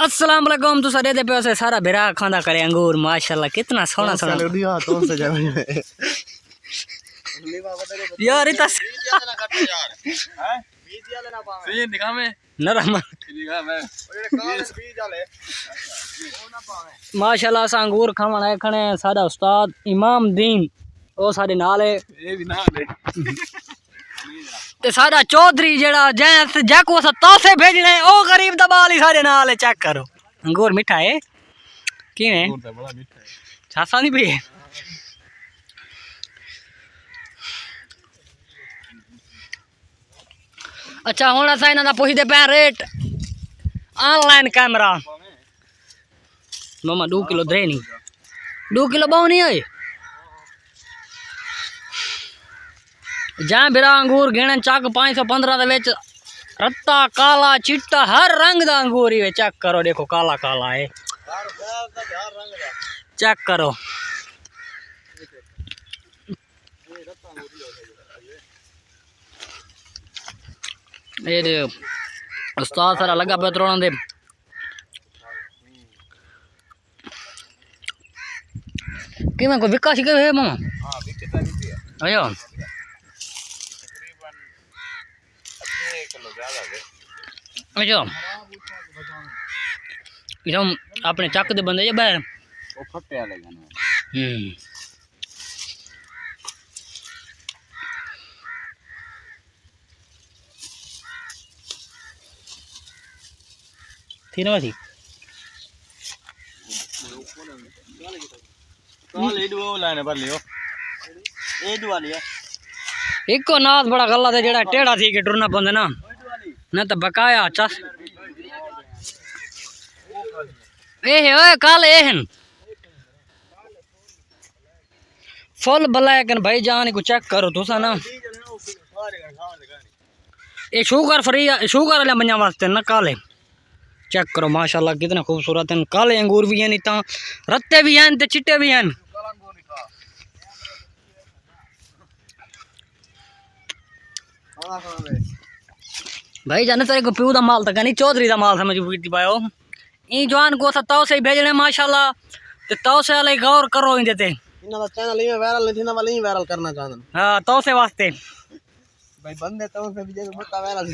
अस्सलाम वालेकुम। तो सारे दे पे से सारा बेरा खांदा करे अंगूर माशाल्लाह कितना सोना सोना यार इतना नरम माशाल्लाह सा अंगूर खावन आए खने सादा उस्ताद इमाम दीन ओ साडे नाल है ते साडा चौधरी जेड़ा जैस जैको अस तोसे भेजने ओ गरीब दा बाल ही साडे नाल है। चेक करो अंगूर मीठा है किवें अंगूर तो बड़ा मीठा है छासा नहीं पई। अच्छा हुण असां इन्हां दा पुछदे पे रेट ऑनलाइन कैमरा मामा 2 किलो दे नहीं 2 किलो बहु नहीं होए जहाँ बिरा अंगूर गिणन चक 515 दे विच रत्ता काला चिट्टा हर रंग दा अंगूर ही चेक करो देखो काला काला है चेक करो ये उस्ताद सारा लगा पे तोड़न दे कि मैं कोई विकास के है मामा हां विकता नहीं है आयो तकरीबन 1 किलो ज्यादा है अच्छा इधम अपने चक दे बंदे जे बाहर वो फटे वाले गाना थी ना थी एक को नाथ बड़ा गला था जेड़ा टेढ़ा थी के टुरना पौंदा ना न तो बकाया चस ए ओए काल एहन फुल ब्लैक भाई जान को चेक करो तुसा ना ये शुगर फ्री शुगर वाले मंजा वास्ते ना काले चेक करो माशाल्लाह कितना खूबसूरत है। काले अंगूर भी हैं इतना रत्ते भी हैं ते चिट्टे भी हैं। भाई जाने तेरे को प्यू दा माल तक नहीं चौधरी दा माल समझ पायो ई जवान को तो से भेजने माशाल्लाह ते तो से वाले गौर करो इन देते इना दा चैनल ही वायरल नहीं थीना वाले ही वायरल करना चाहंदन हां तो से वास्ते भाई बंदे तो से भी जे मत वायरल